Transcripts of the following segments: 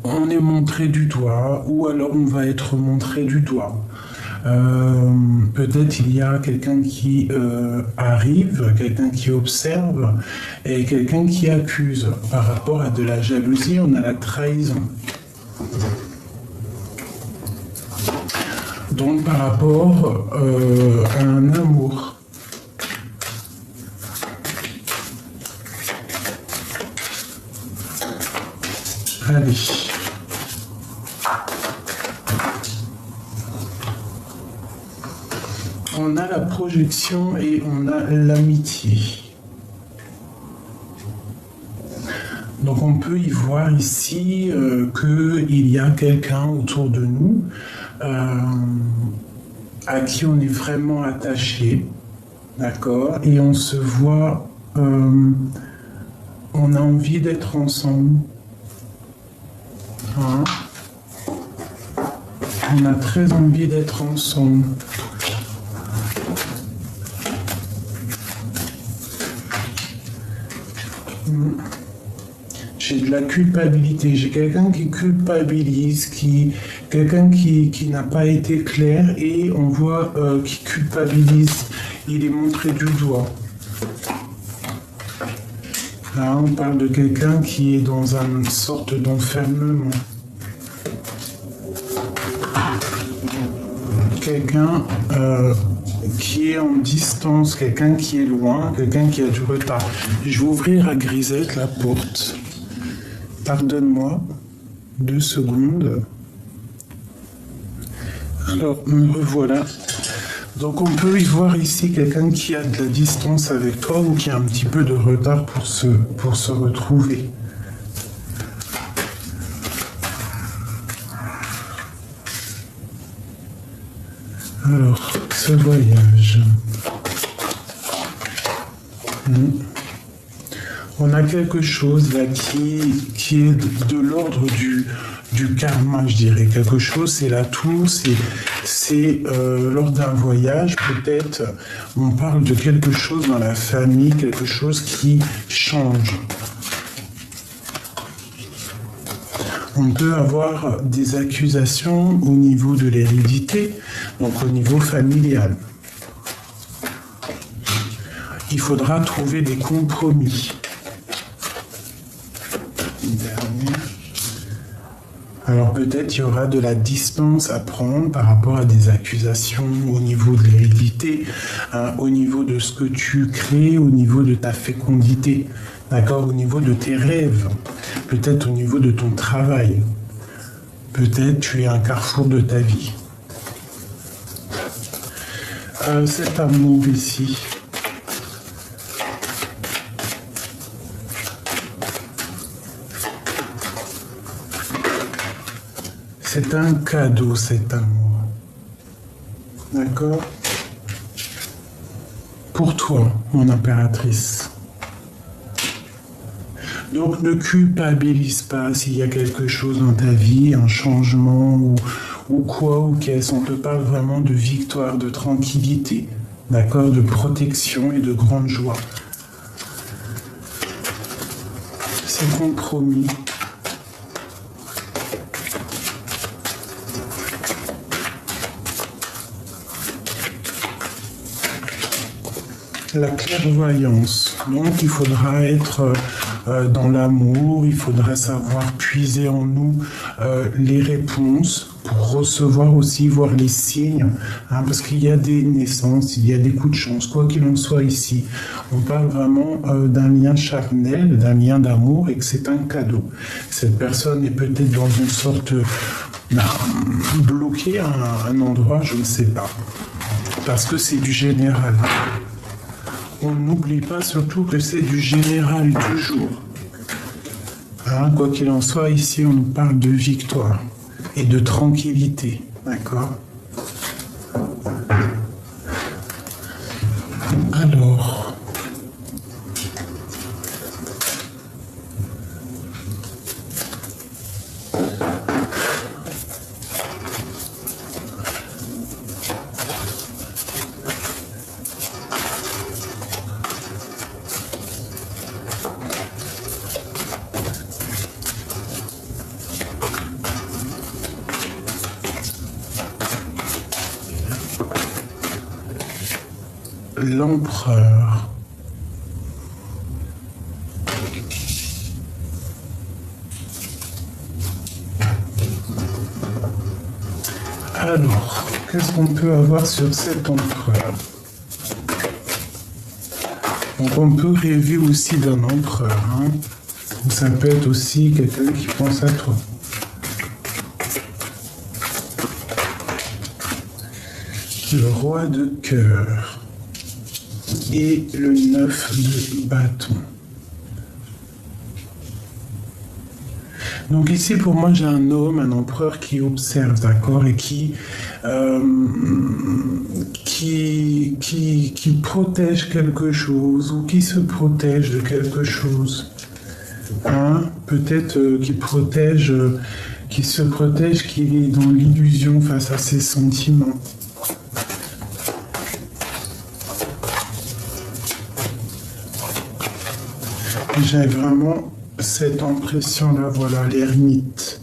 on est montré du doigt ou alors on va être montré du doigt. Peut-être il y a quelqu'un qui arrive, quelqu'un qui observe et quelqu'un qui accuse. Par rapport à de la jalousie, on a la trahison. Donc par rapport à un amour. Allez. On a la projection et on a l'amitié. Donc on peut y voir ici qu'il y a quelqu'un autour de nous à qui on est vraiment attaché, d'accord? Et on se voit, on a envie d'être ensemble. Hein? On a très envie d'être ensemble. J'ai de la culpabilité, j'ai quelqu'un qui culpabilise, quelqu'un qui n'a pas été clair et on voit qui culpabilise, il est montré du doigt. Là, on parle de quelqu'un qui est dans une sorte d'enfermement. Quelqu'un qui est en distance, quelqu'un qui est loin, quelqu'un qui a du retard. Je vais ouvrir à Grisette la porte. Pardonne-moi, 2 secondes. Alors, me revoilà. Donc, on peut y voir ici quelqu'un qui a de la distance avec toi ou qui a un petit peu de retard pour se retrouver. Alors, ce voyage. On a quelque chose là qui est de l'ordre du karma, je dirais. Quelque chose, c'est la tour, c'est lors d'un voyage, peut-être, on parle de quelque chose dans la famille, quelque chose qui change. On peut avoir des accusations au niveau de l'hérédité, donc au niveau familial. Il faudra trouver des compromis. Alors peut-être il y aura de la distance à prendre par rapport à des accusations au niveau de l'hérédité, au niveau de ce que tu crées, au niveau de ta fécondité, d'accord, au niveau de tes rêves, peut-être au niveau de ton travail. Peut-être tu es à un carrefour de ta vie. Cet amour ici. C'est un cadeau, cet amour. D'accord? Pour toi, mon impératrice. Donc ne culpabilise pas s'il y a quelque chose dans ta vie, un changement ou quoi ou qu'est-ce. On te parle vraiment de victoire, de tranquillité, d'accord? De protection et de grande joie. C'est compromis. La clairvoyance. Donc il faudra être dans l'amour, il faudra savoir puiser en nous les réponses pour recevoir aussi, voir les signes, parce qu'il y a des naissances, il y a des coups de chance, quoi qu'il en soit ici. On parle vraiment d'un lien charnel, d'un lien d'amour et que c'est un cadeau. Cette personne est peut-être dans une sorte bloquée à un endroit, je ne sais pas, parce que c'est du général. On n'oublie pas surtout que c'est du général toujours. Quoi qu'il en soit, ici on nous parle de victoire et de tranquillité, d'accord? Alors, l'empereur. Alors, qu'est-ce qu'on peut avoir sur cet empereur? Donc on peut rêver aussi d'un empereur, hein. Ça peut être aussi quelqu'un qui pense à toi. Le roi de cœur et le 9 de bâton. Donc ici, pour moi, j'ai un homme, un empereur qui observe, d'accord, et qui protège quelque chose ou qui se protège de quelque chose. Hein? Peut-être qui se protège, qui est dans l'illusion face à ses sentiments. J'ai vraiment cette impression-là, voilà, l'ermite.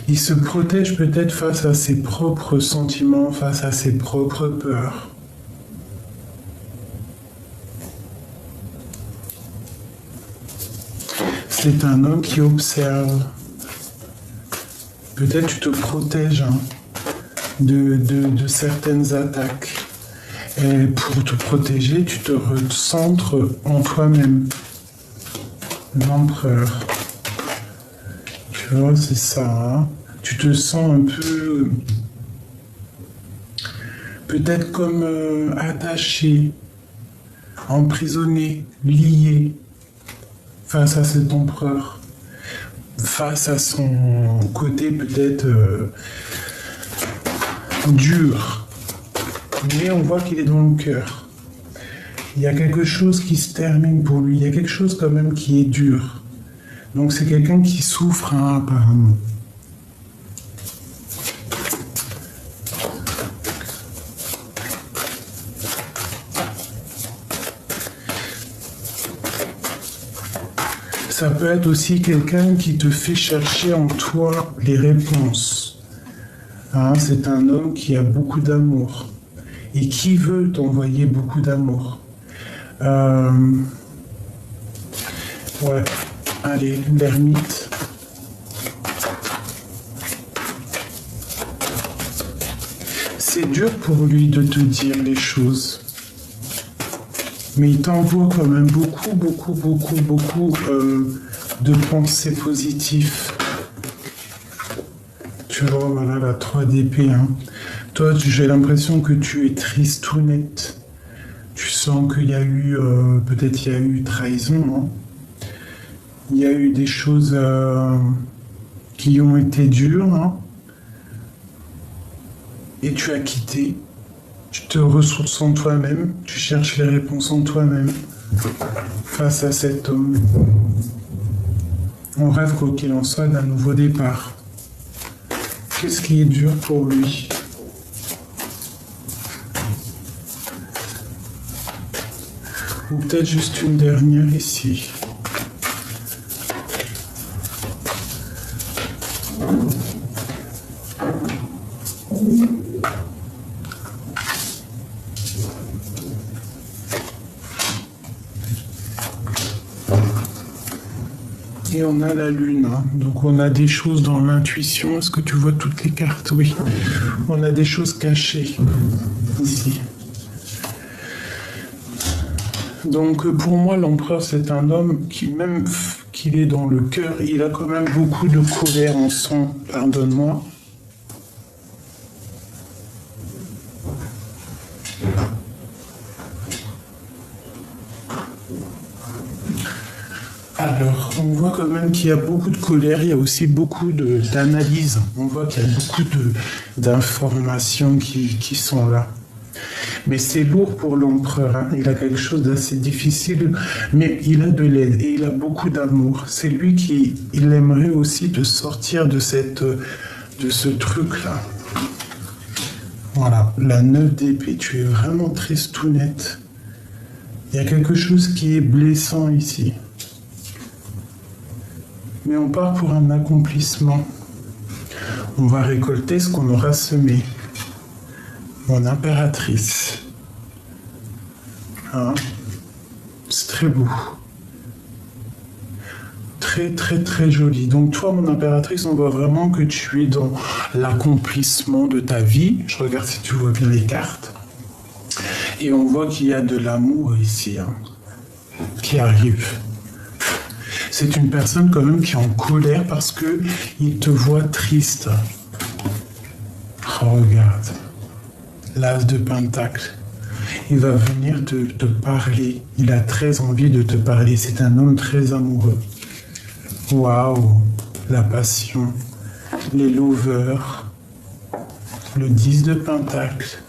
Il se protège peut-être face à ses propres sentiments, face à ses propres peurs. C'est un homme qui observe. Peut-être tu te protèges, hein, de certaines attaques. Et pour te protéger, tu te recentres en toi-même. L'empereur. Tu vois, c'est ça. Hein. Tu te sens un peu... peut-être comme attaché, emprisonné, lié face à cet empereur. Face à son côté peut-être dur. Mais on voit qu'il est dans le cœur. Il y a quelque chose qui se termine pour lui. Il y a quelque chose quand même qui est dur. Donc c'est quelqu'un qui souffre, hein, apparemment. Ça peut être aussi quelqu'un qui te fait chercher en toi les réponses. Hein, c'est un homme qui a beaucoup d'amour et qui veut t'envoyer beaucoup d'amour. Ouais, allez, l'ermite. C'est dur pour lui de te dire les choses. Mais il t'envoie quand même beaucoup de pensées positives. Tu vois, voilà la 3 d'épée. Hein. Toi, j'ai l'impression que tu es triste ou net. Tu sens qu'il y a eu, peut-être il y a eu trahison. Hein. Il y a eu des choses qui ont été dures. Hein. Et tu as quitté. Tu te ressources en toi-même, tu cherches les réponses en toi-même face à cet homme. On rêve, quoi qu'il en soit, d'un nouveau départ. Qu'est-ce qui est dur pour lui? Ou peut-être juste une dernière ici. Et on a la lune, hein. Donc on a des choses dans l'intuition. Est-ce que tu vois toutes les cartes? Oui. On a des choses cachées ici. Donc pour moi, l'empereur, c'est un homme qui, même qu'il est dans le cœur, il a quand même beaucoup de colère en son, pardonne-moi. Alors, on voit quand même qu'il y a beaucoup de colère, il y a aussi beaucoup d'analyse. On voit qu'il y a beaucoup d'informations qui sont là. Mais c'est lourd pour l'empereur, hein. Il a quelque chose d'assez difficile, mais il a de l'aide et il a beaucoup d'amour. C'est lui il aimerait aussi te sortir de ce truc-là. Voilà, la 9 d'épée, tu es vraiment triste tout net. Il y a quelque chose qui est blessant ici. Mais on part pour un accomplissement. On va récolter ce qu'on aura semé. Mon impératrice. Hein. C'est très beau. Très, très, très joli. Donc toi, mon impératrice, on voit vraiment que tu es dans l'accomplissement de ta vie. Je regarde si tu vois bien les cartes. Et on voit qu'il y a de l'amour ici, hein, qui arrive. C'est une personne quand même qui est en colère parce que il te voit triste. Oh, regarde. L'as de Pentacle. Il va venir te parler. Il a très envie de te parler. C'est un homme très amoureux. Waouh, la passion, les lovers, le 10 de Pentacle.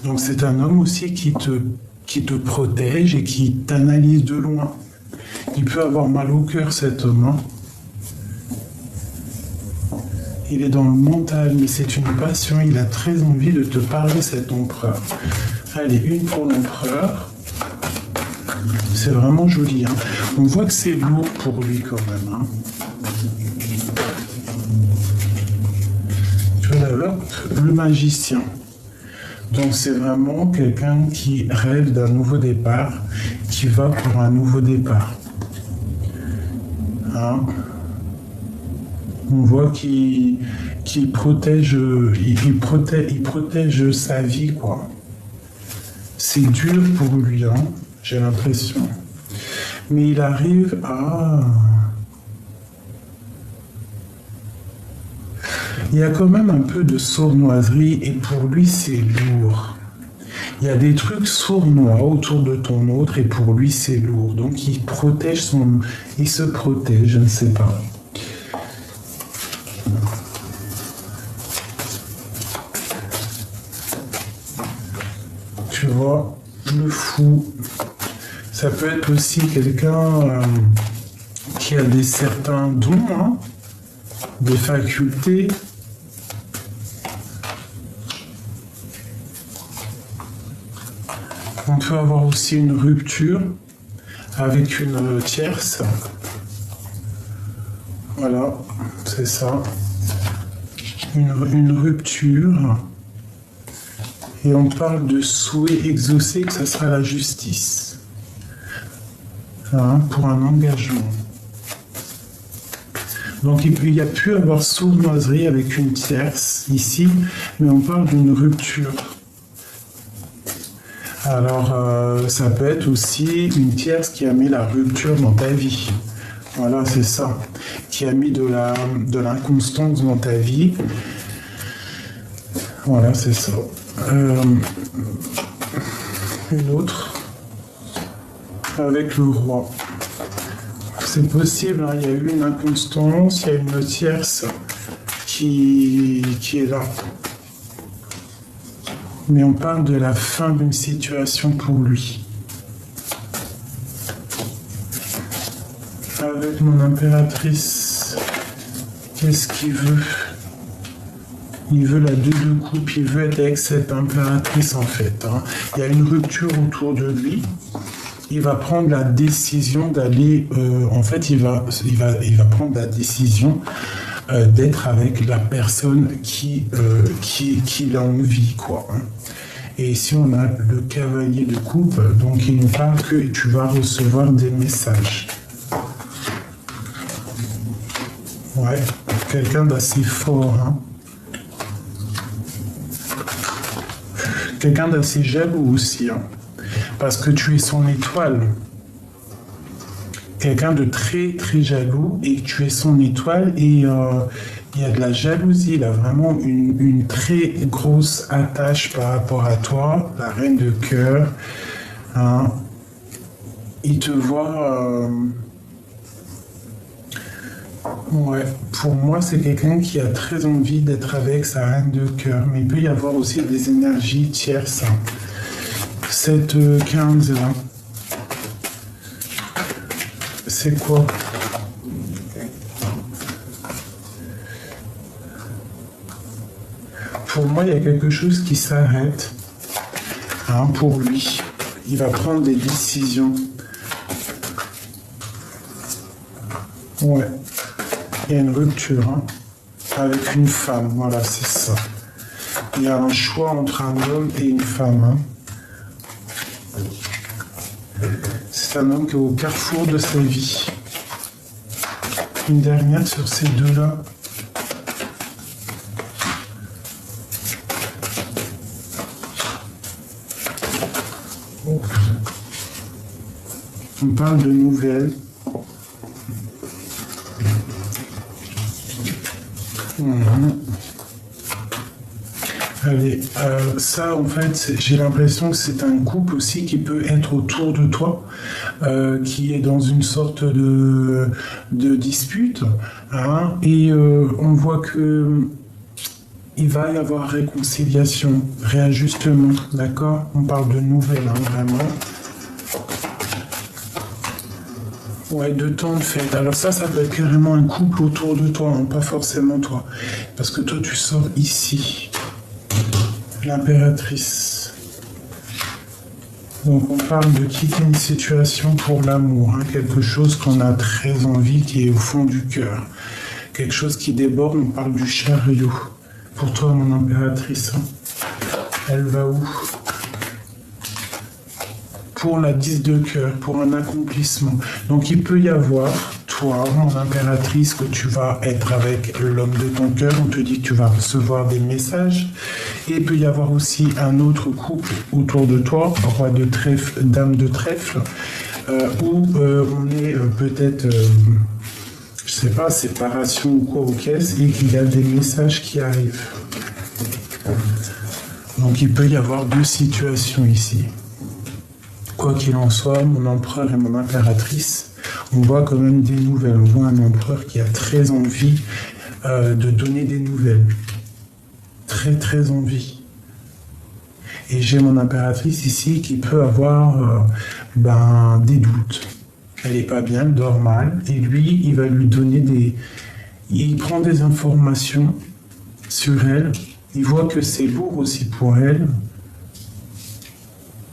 Donc c'est un homme aussi qui te protège et qui t'analyse de loin. Il peut avoir mal au cœur cet homme. Hein. Il est dans le mental, mais c'est une passion. Il a très envie de te parler, cet empereur. Allez, une pour l'empereur. C'est vraiment joli. Hein. On voit que c'est lourd pour lui quand même. Hein. Le magicien. Donc c'est vraiment quelqu'un qui rêve d'un nouveau départ, qui va pour un nouveau départ. Hein. On voit qu'il protège, il protège sa vie, quoi. C'est dur pour lui, hein, j'ai l'impression. Mais il arrive à... Il y a quand même un peu de sournoiserie et pour lui, c'est lourd. Il y a des trucs sournois autour de ton autre et pour lui, c'est lourd. Donc, il protège son... Il se protège, je ne sais pas. Tu vois, le fou. Ça peut être aussi quelqu'un qui a certains dons, hein, des facultés. On peut avoir aussi une rupture avec une tierce. Voilà, c'est ça. Une rupture. Et on parle de souhait exaucé, que ça sera la justice. Hein, pour un engagement. Donc il y a pu avoir sournoiserie avec une tierce ici, mais on parle d'une rupture. Alors ça peut être aussi une tierce qui a mis la rupture dans ta vie. Voilà, c'est ça. Qui a mis de l'inconstance dans ta vie. Voilà, c'est ça. Une autre avec le roi. C'est possible, hein, il y a eu une inconstance, il y a une tierce qui est là. Mais on parle de la fin d'une situation pour lui. Avec mon impératrice, qu'est-ce qu'il veut? Il veut la 2 de coupe, il veut être avec cette impératrice en fait. Hein. Il y a une rupture autour de lui. Il va prendre la décision d'aller... en fait, il va prendre la décision d'être avec la personne qu'il a envie, quoi. Hein. Et ici, on a le cavalier de coupe. Donc, il nous parle que tu vas recevoir des messages. Ouais, quelqu'un d'assez fort, hein. Quelqu'un d'assez jaloux aussi, hein, parce que tu es son étoile. Quelqu'un de très très jaloux et tu es son étoile et il y a de la jalousie, il a vraiment une très grosse attache par rapport à toi, la reine de cœur. Hein. Il te voit... Ouais, pour moi, c'est quelqu'un qui a très envie d'être avec sa reine de cœur. Mais il peut y avoir aussi des énergies tierces. Cette 15 là. C'est quoi? Pour moi, il y a quelque chose qui s'arrête. Hein, pour lui. Il va prendre des décisions. Ouais. Il y a une rupture, hein, avec une femme, voilà, c'est ça. Il y a un choix entre un homme et une femme. Hein. C'est un homme qui est au carrefour de sa vie. Une dernière sur ces deux-là. Oh. On parle de nouvelles. Allez, ça en fait, j'ai l'impression que c'est un couple aussi qui peut être autour de toi, qui est dans une sorte de dispute, hein, et on voit que il va y avoir réconciliation, réajustement, d'accord? On parle de nouvelles, hein, vraiment. Ouais, de temps de fête. Alors ça peut être carrément un couple autour de toi, hein, pas forcément toi. Parce que toi, tu sors ici. L'impératrice. Donc on parle de quitter une situation pour l'amour, hein, quelque chose qu'on a très envie, qui est au fond du cœur. Quelque chose qui déborde, on parle du chariot. Pour toi, mon impératrice, hein, elle va où? Pour la 10 de cœur, pour un accomplissement. Donc il peut y avoir, toi, mon impératrice, que tu vas être avec l'homme de ton cœur, on te dit que tu vas recevoir des messages. Et il peut y avoir aussi un autre couple autour de toi, roi de trèfle, dame de trèfle, où on est peut-être, je sais pas, séparation ou quoi aux caisses, et qu'il y a des messages qui arrivent. Donc il peut y avoir deux situations ici. Quoi qu'il en soit, mon empereur et mon impératrice, on voit quand même des nouvelles. On voit un empereur qui a très envie de donner des nouvelles. Très très envie. Et j'ai mon impératrice ici qui peut avoir des doutes. Elle n'est pas bien, elle dort mal. Et lui, il va lui donner des... Il prend des informations sur elle. Il voit que c'est lourd aussi pour elle.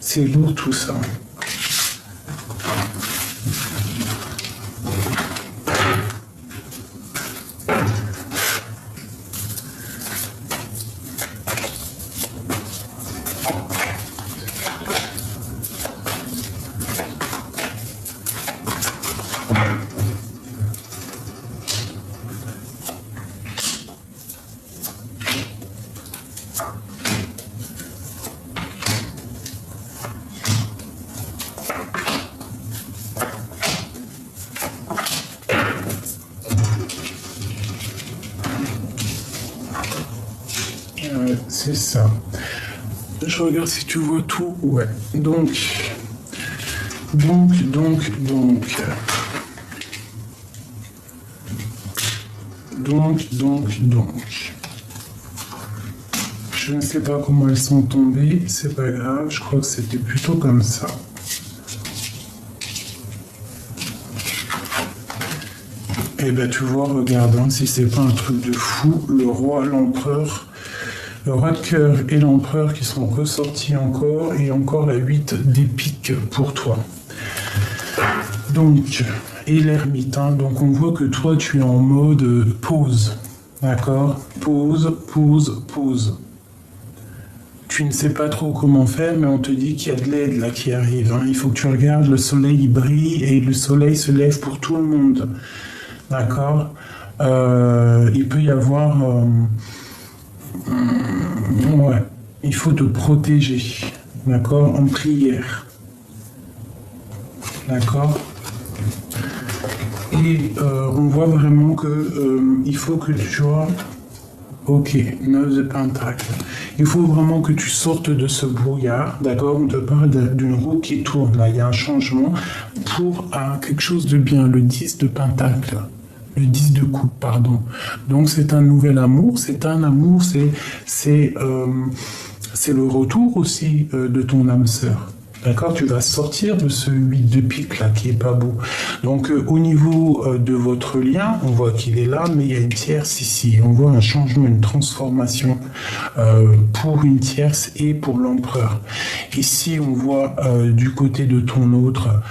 C'est lourd tout ça. C'est ça. Je regarde si tu vois tout. Ouais. Donc. Je ne sais pas comment elles sont tombées. C'est pas grave. Je crois que c'était plutôt comme ça. Et ben tu vois, regarde, hein, si c'est pas un truc de fou, le roi, l'empereur. Le roi de cœur et l'empereur qui sont ressortis encore, et encore la 8 d'épique pour toi. Donc, et l'ermite, hein, donc on voit que toi tu es en mode pause, d'accord? Pause. Tu ne sais pas trop comment faire, mais on te dit qu'il y a de l'aide là qui arrive, hein. Il faut que tu regardes, le soleil brille et le soleil se lève pour tout le monde, d'accord? Il peut y avoir... ouais, il faut te protéger, d'accord, en prière, d'accord. Et on voit vraiment que il faut que tu vois, ok, 9 de pentacle. Il faut vraiment que tu sortes de ce brouillard, d'accord. On te parle d'une roue qui tourne, là, il y a un changement pour quelque chose de bien, le 10 de pentacle. Le 10 de coupe, pardon. Donc c'est un nouvel amour, c'est le retour aussi de ton âme sœur. D'accord, tu vas sortir de ce 8 de pique là qui est pas beau. Donc au niveau de votre lien, on voit qu'il est là, mais il y a une tierce ici. On voit un changement, une transformation pour une tierce et pour l'empereur. Ici, on voit du côté de ton autre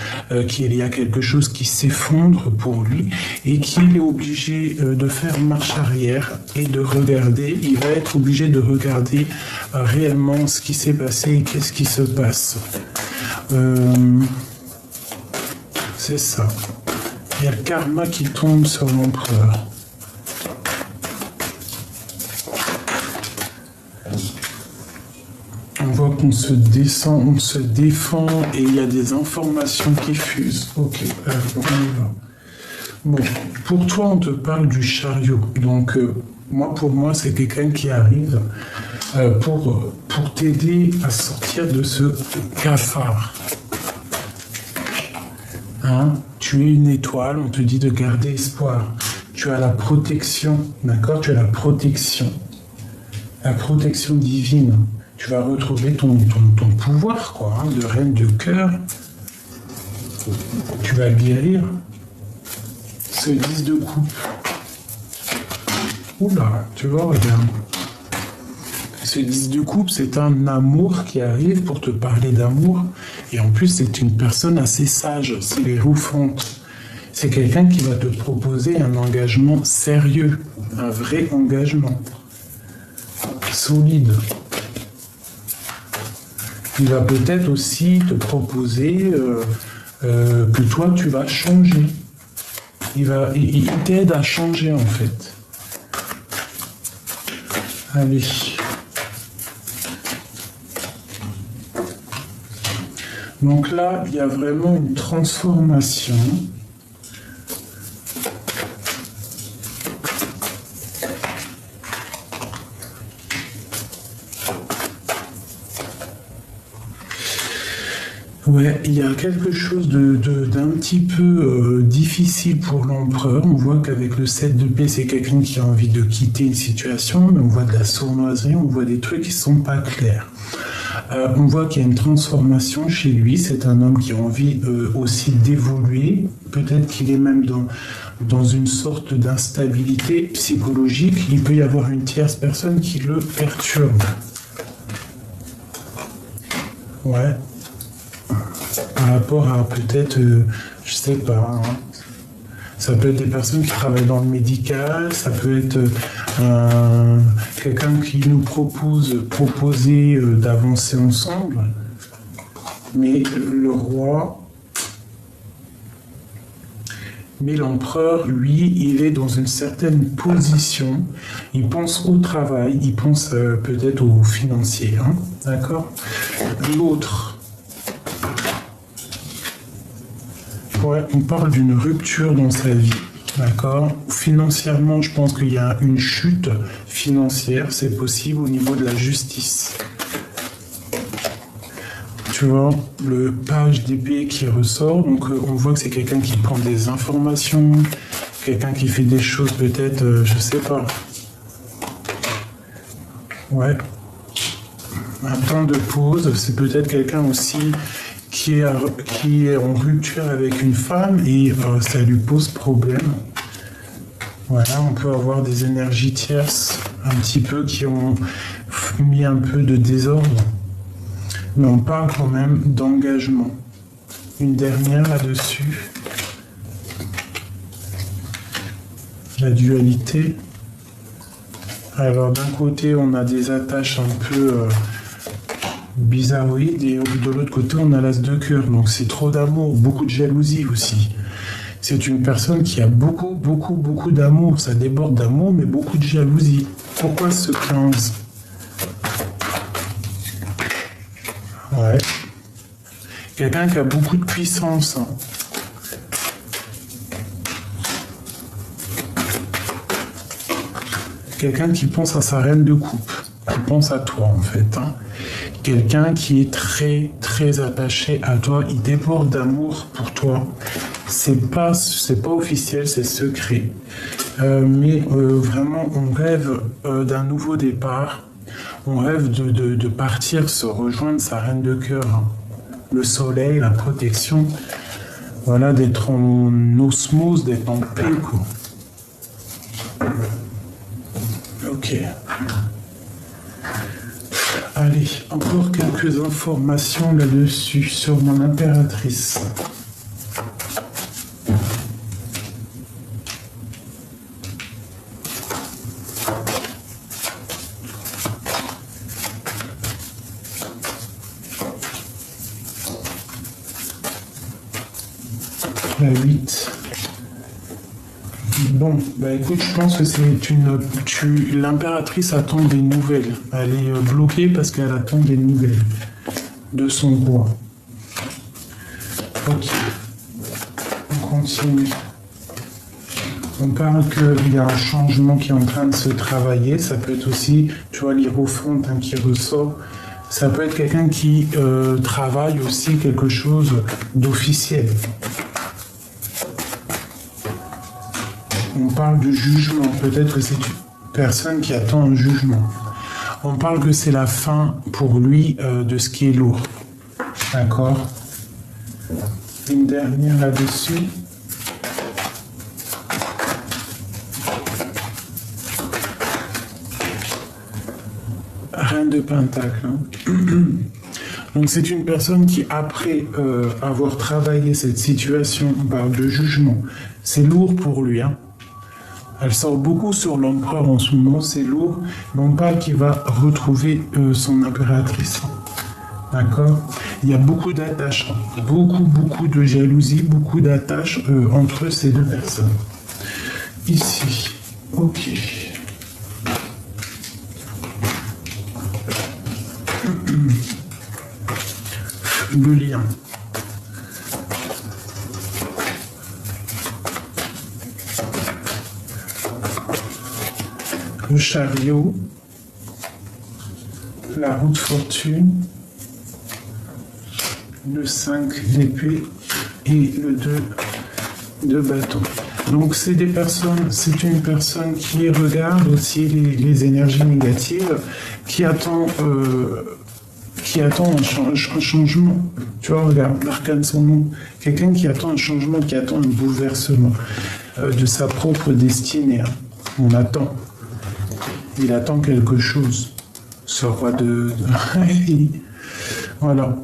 qu'il y a quelque chose qui s'effondre pour lui et qu'il est obligé de faire marche arrière et de regarder. Il va être obligé de regarder réellement ce qui s'est passé et qu'est-ce qui se passe. C'est ça. Il y a le karma qui tombe sur l'empereur. On voit qu'on se descend, on se défend et il y a des informations qui fusent. Ok, alors on y va. Bon, pour toi, on te parle du chariot. Donc, pour moi, c'est quelqu'un qui arrive pour t'aider à sortir de ce cafard. Hein? Tu es une étoile, on te dit de garder espoir. Tu as la protection, d'accord? Tu as la protection divine. Tu vas retrouver ton pouvoir, quoi, hein, de reine de cœur. Tu vas guérir ce 10 de coupe. Oula, tu vois, regarde. Ce 10 de coupe, c'est un amour qui arrive pour te parler d'amour. Et en plus, c'est une personne assez sage, c'est les roufantes. C'est quelqu'un qui va te proposer un engagement sérieux, un vrai engagement, solide. Il va peut-être aussi te proposer que toi, tu vas changer. Il t'aide à changer, en fait. Allez. Donc là, il y a vraiment une transformation. Ouais, il y a quelque chose d'un petit peu difficile pour l'empereur. On voit qu'avec le 7 d'épée, c'est quelqu'un qui a envie de quitter une situation, mais on voit de la sournoiserie, on voit des trucs qui sont pas clairs. On voit qu'il y a une transformation chez lui. C'est un homme qui a envie aussi d'évoluer. Peut-être qu'il est même dans une sorte d'instabilité psychologique. Il peut y avoir une tierce personne qui le perturbe. Ouais. Par rapport à peut-être, je sais pas, hein. Ça peut être des personnes qui travaillent dans le médical, ça peut être quelqu'un qui nous proposer d'avancer ensemble. Mais le roi, mais l'empereur, lui, il est dans une certaine position. Il pense au travail, il pense peut-être au financier, hein, d'accord? L'autre. Ouais, on parle d'une rupture dans sa vie, d'accord? Financièrement, je pense qu'il y a une chute financière, c'est possible au niveau de la justice. Tu vois, le page d'épée qui ressort, donc on voit que c'est quelqu'un qui prend des informations, quelqu'un qui fait des choses peut-être, je sais pas. Ouais. Un temps de pause, c'est peut-être quelqu'un aussi qui est en rupture avec une femme et ça lui pose problème. Voilà, on peut avoir des énergies tierces un petit peu qui ont mis un peu de désordre. Mais on parle quand même d'engagement. Une dernière là-dessus. La dualité. Alors d'un côté, on a des attaches un peu bizarroïde et de l'autre côté on a l'as de cœur, donc c'est trop d'amour, beaucoup de jalousie aussi. C'est une personne qui a beaucoup d'amour, ça déborde d'amour mais beaucoup de jalousie. Pourquoi ce 15? Ouais. Quelqu'un qui a beaucoup de puissance, hein. Quelqu'un qui pense à sa reine de coupe, qui pense à toi en fait, hein. Quelqu'un qui est très attaché à toi, il déborde d'amour pour toi. C'est pas officiel, c'est secret. Mais vraiment, on rêve d'un nouveau départ. On rêve de partir, se rejoindre sa reine de cœur, hein. Le soleil, la protection. Voilà, d'être en osmose, d'être en paix, quoi. Ok. Allez, encore quelques informations là-dessus sur mon impératrice. La 8. Bon, bah écoute, je pense que l'impératrice attend des nouvelles. Elle est bloquée parce qu'elle attend des nouvelles de son roi. Ok. On continue. On parle qu'il y a un changement qui est en train de se travailler. Ça peut être aussi, tu vois, l'hiérophante qui ressort. Ça peut être quelqu'un qui travaille aussi quelque chose d'officiel. On parle de jugement. Peut-être que c'est une personne qui attend un jugement. On parle que c'est la fin pour lui de ce qui est lourd. D'accord? Une dernière là-dessus. Reine de Pentacle. Donc c'est une personne qui, après avoir travaillé cette situation, on parle de jugement, c'est lourd pour lui. Elle sort beaucoup sur l'empereur en ce moment, c'est lourd, mais on parle qu'il va retrouver son impératrice. D'accord? Il y a beaucoup d'attaches, beaucoup de jalousie, beaucoup d'attaches entre ces deux personnes. Ici, ok. Le lien. Le chariot. La roue de fortune. Le 5 d'épée et le 2 de bâton. Donc c'est une personne qui regarde aussi les énergies négatives, qui attend un changement. Tu vois, regarde, l'arcane son nom. Quelqu'un qui attend un changement, qui attend un bouleversement de sa propre destinée. On attend. Il attend quelque chose. Ce roi de... Voilà.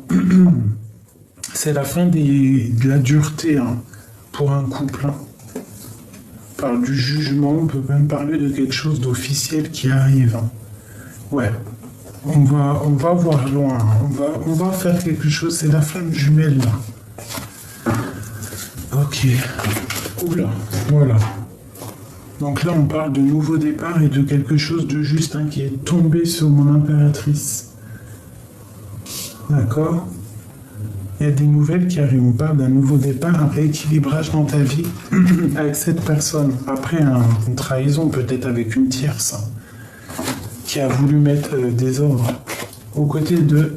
C'est la fin de la dureté pour un couple. On parle du jugement, on peut même parler de quelque chose d'officiel qui arrive. Ouais. On va voir loin, on va faire quelque chose, c'est la flamme jumelle là. Ok. Oula, voilà. Donc là on parle de nouveau départ et de quelque chose de juste qui est tombé sur mon impératrice. D'accord? Il y a des nouvelles qui arrivent, on parle d'un nouveau départ, un rééquilibrage dans ta vie avec cette personne. Après une trahison peut-être avec une tierce. Qui a voulu mettre des ordres aux côtés de...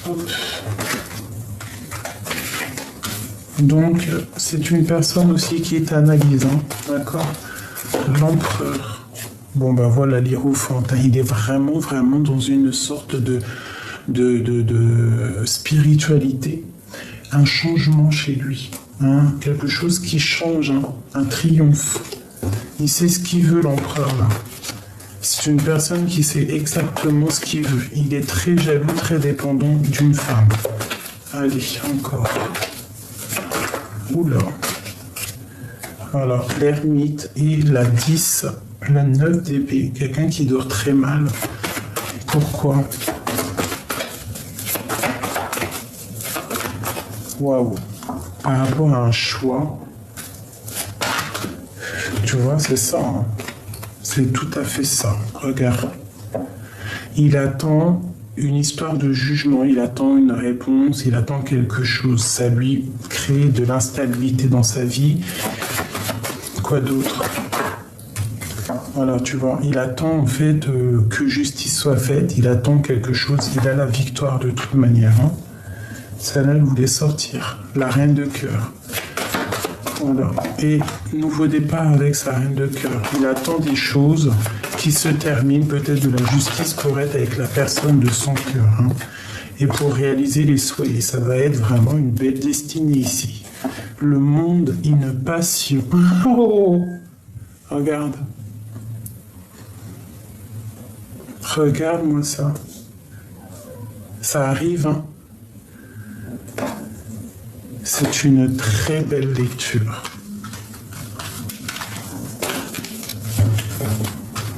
Hop. Donc, c'est une personne aussi qui est analysant, d'accord? L'empereur. Bon, ben voilà, l'hiérophante. Il est vraiment dans une sorte de spiritualité. Un changement chez lui. Quelque chose qui change, un triomphe. Il sait ce qu'il veut, l'empereur, là. C'est une personne qui sait exactement ce qu'il veut. Il est très jaloux, très dépendant d'une femme. Allez, encore. Oula. Alors, l'ermite et la 10, la 9 d'épée. Quelqu'un qui dort très mal. Pourquoi? Waouh. Par rapport à un choix. Tu vois, c'est ça. C'est tout à fait ça. Regarde. Il attend une histoire de jugement, il attend une réponse, il attend quelque chose. Ça lui crée de l'instabilité dans sa vie. Quoi d'autre? Voilà, tu vois, il attend en fait que justice soit faite, il attend quelque chose, il a la victoire de toute manière. Celle-là, elle voulait sortir. La reine de cœur. Voilà. Et nouveau départ avec sa reine de cœur. Il attend des choses qui se terminent, peut-être de la justice pour être avec la personne de son cœur. Et pour réaliser les souhaits. Et ça va être vraiment une belle destinée ici. Le monde, une passion. Oh, regarde. Regarde-moi ça. Ça arrive, C'est une très belle lecture.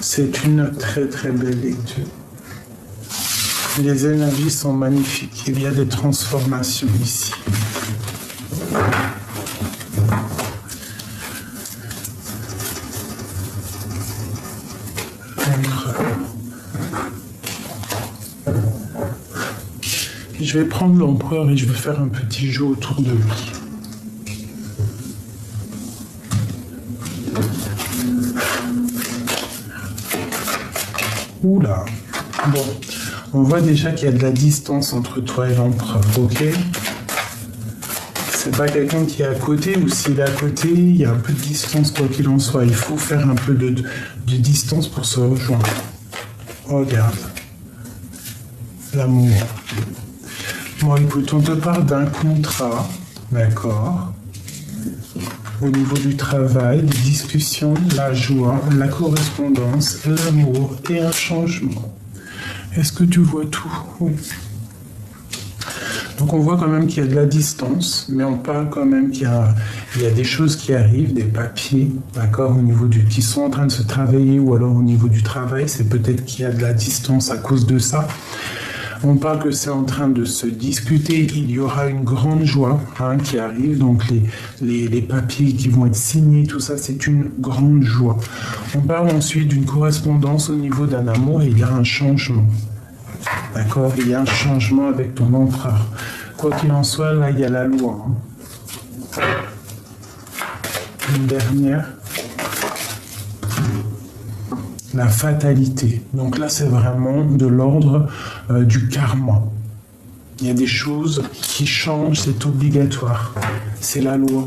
C'est une très belle lecture. Les énergies sont magnifiques. Il y a des transformations ici. contre. Je vais prendre l'empereur et je vais faire un petit jeu autour de lui. Oula. Bon, on voit déjà qu'il y a de la distance entre toi et l'empereur, ok? C'est pas quelqu'un qui est à côté, ou s'il est à côté, il y a un peu de distance quoi qu'il en soit. Il faut faire un peu de distance pour se rejoindre. Regarde. L'amour. Bon, écoute, on te parle d'un contrat, d'accord? Au niveau du travail, des discussions, la joie, la correspondance, l'amour et un changement. Est-ce que tu vois tout? Oui. Donc on voit quand même qu'il y a de la distance, mais on parle quand même qu'il y a des choses qui arrivent, des papiers, d'accord, au niveau qui sont en train de se travailler, ou alors au niveau du travail, c'est peut-être qu'il y a de la distance à cause de ça. On parle que c'est en train de se discuter, il y aura une grande joie qui arrive, donc les papiers qui vont être signés, tout ça, c'est une grande joie. On parle ensuite d'une correspondance au niveau d'un amour, et il y a un changement. D'accord? Il y a un changement avec ton empereur. Quoi qu'il en soit, là, il y a la loi. Une dernière. La fatalité. Donc là, c'est vraiment de l'ordre du karma. Il y a des choses qui changent, c'est obligatoire. C'est la loi.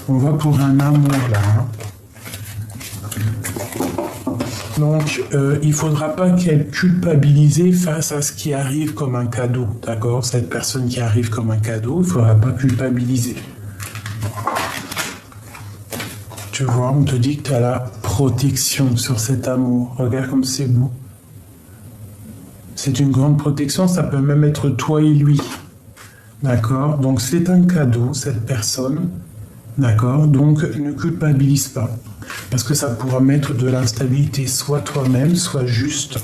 On va pour un amour là. Donc, il ne faudra pas qu'elle culpabilise face à ce qui arrive comme un cadeau. D'accord? Cette personne qui arrive comme un cadeau, il ne faudra pas culpabiliser. Tu vois, on te dit que tu as la protection sur cet amour. Regarde comme c'est beau. C'est une grande protection, ça peut même être toi et lui. D'accord? Donc c'est un cadeau, cette personne. D'accord? Donc ne culpabilise pas. Parce que ça pourra mettre de l'instabilité, soit toi-même, soit juste.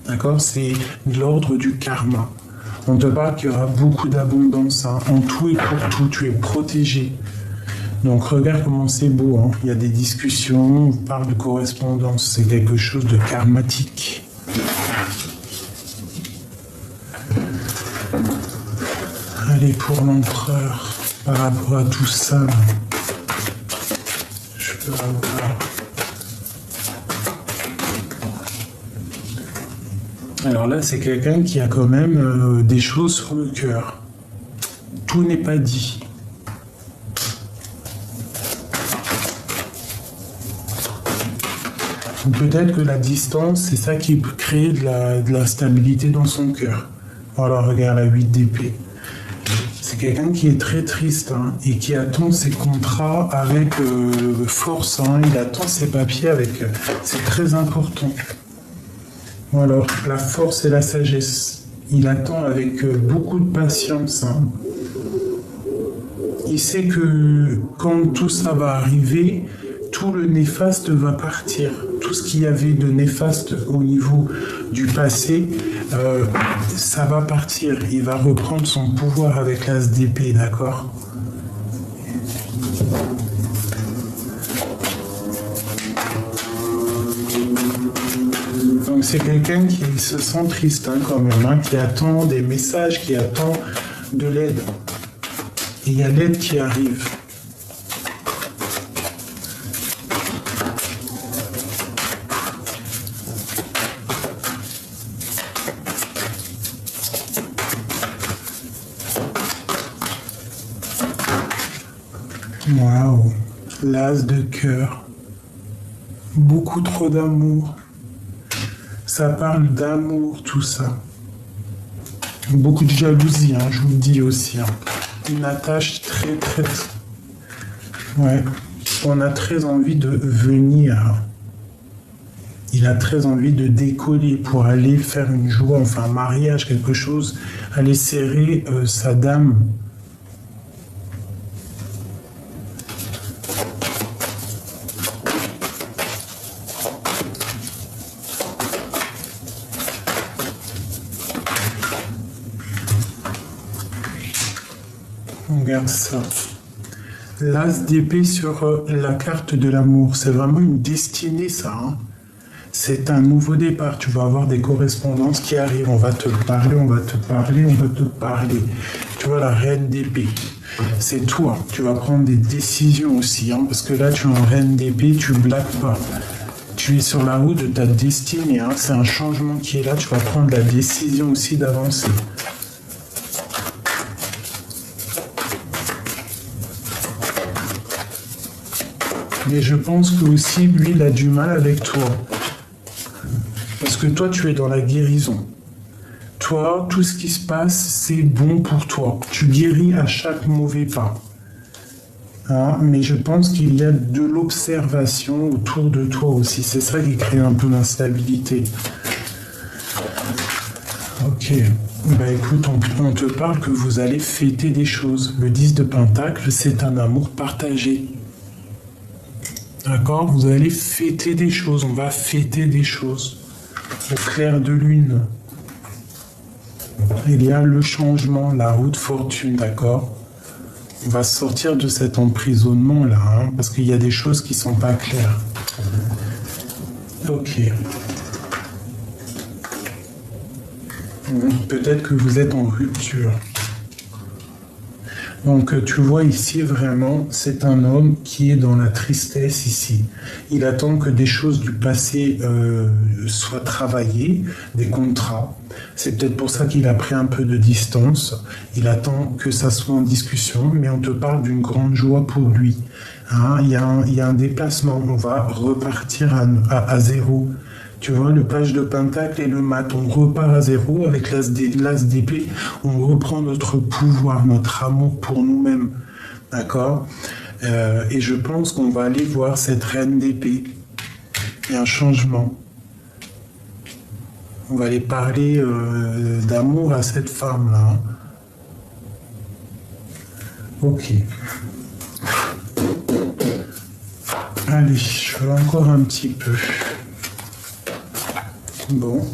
D'accord? C'est l'ordre du karma. On te parle qu'il y aura beaucoup d'abondance. En tout et pour tout, tu es protégé. Donc regarde comment c'est beau, Il y a des discussions, on parle de correspondance, c'est quelque chose de karmatique. Allez, pour l'empereur, par rapport à tout ça, je peux avoir... Alors là, c'est quelqu'un qui a quand même des choses sur le cœur. Tout n'est pas dit. Peut-être que la distance, c'est ça qui peut créer de la stabilité dans son cœur. Voilà, regarde la 8 d'épée. C'est quelqu'un qui est très triste et qui attend ses contrats avec force. Il attend ses papiers avec... c'est très important. Voilà, la force et la sagesse. Il attend avec beaucoup de patience. Il sait que quand tout ça va arriver, tout le néfaste va partir. Tout ce qu'il y avait de néfaste au niveau du passé, ça va partir. Il va reprendre son pouvoir avec l'as d'épée, d'accord? Donc c'est quelqu'un qui se sent triste quand même, qui attend des messages, qui attend de l'aide. Et il y a l'aide qui arrive. Waouh, l'as de cœur. Beaucoup trop d'amour. Ça parle d'amour, tout ça. Beaucoup de jalousie, je vous le dis aussi. Une attache très, très... Ouais, on a très envie de venir. Il a très envie de décoller pour aller faire une joie, enfin un mariage, quelque chose, aller serrer sa dame. Regarde ça. L'as d'épée sur la carte de l'amour, c'est vraiment une destinée ça. Hein. C'est un nouveau départ, tu vas avoir des correspondances qui arrivent, on va te parler, on va te parler, on va te parler. Tu vois, la reine d'épée, c'est toi, tu vas prendre des décisions aussi, hein, parce que là tu es en reine d'épée, tu blagues pas. Tu es sur la route de ta destinée, hein, c'est un changement qui est là, tu vas prendre la décision aussi d'avancer. Mais je pense que aussi, lui, il a du mal avec toi. Parce que toi, tu es dans la guérison. Toi, tout ce qui se passe, c'est bon pour toi. Tu guéris à chaque mauvais pas. Hein, mais je pense qu'il y a de l'observation autour de toi aussi. C'est ça qui crée un peu l'instabilité. Ok. Bah écoute, on te parle que vous allez fêter des choses. Le 10 de Pentacle, c'est un amour partagé. D'accord? Vous allez fêter des choses. On va fêter des choses. Au clair de lune. Il y a le changement, la roue de fortune, d'accord? On va sortir de cet emprisonnement-là, hein, parce qu'il y a des choses qui sont pas claires. Ok. Peut-être que vous êtes en rupture. Donc tu vois ici vraiment, c'est un homme qui est dans la tristesse ici. Il attend que des choses du passé soient travaillées, des contrats. C'est peut-être pour ça qu'il a pris un peu de distance. Il attend que ça soit en discussion, mais on te parle d'une grande joie pour lui. Hein, il y a un déplacement, on va repartir à zéro. Tu vois, le page de Pentacle et le mat, on repart à zéro avec l'as d'épée, on reprend notre pouvoir, notre amour pour nous-mêmes, d'accord? Et je pense qu'on va aller voir cette reine d'épée. Il y a un changement. On va aller parler d'amour à cette femme-là. Hein. Ok. Allez, je vais encore un petit peu. Bon,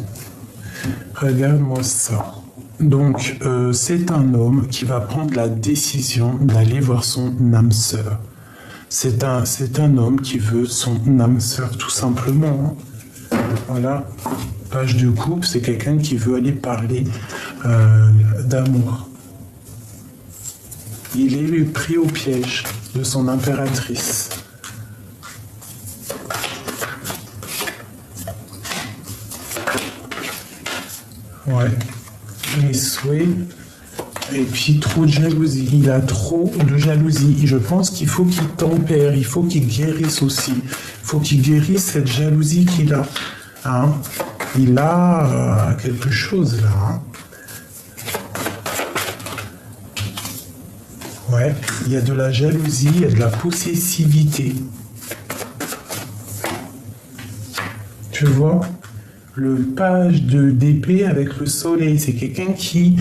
regarde-moi ça. Donc, c'est un homme qui va prendre la décision d'aller voir son âme sœur. C'est un homme qui veut son âme sœur, tout simplement. Hein. Voilà, page de coupe, c'est quelqu'un qui veut aller parler d'amour. Il est pris au piège de son impératrice. Ouais, les souhaits, et puis trop de jalousie. Il a trop de jalousie. Je pense qu'il faut qu'il tempère, il faut qu'il guérisse aussi. Il faut qu'il guérisse cette jalousie qu'il a. Hein? Il a quelque chose là. Hein? Ouais, il y a de la jalousie, il y a de la possessivité. Tu vois? Le page d'épée avec le soleil, c'est quelqu'un qui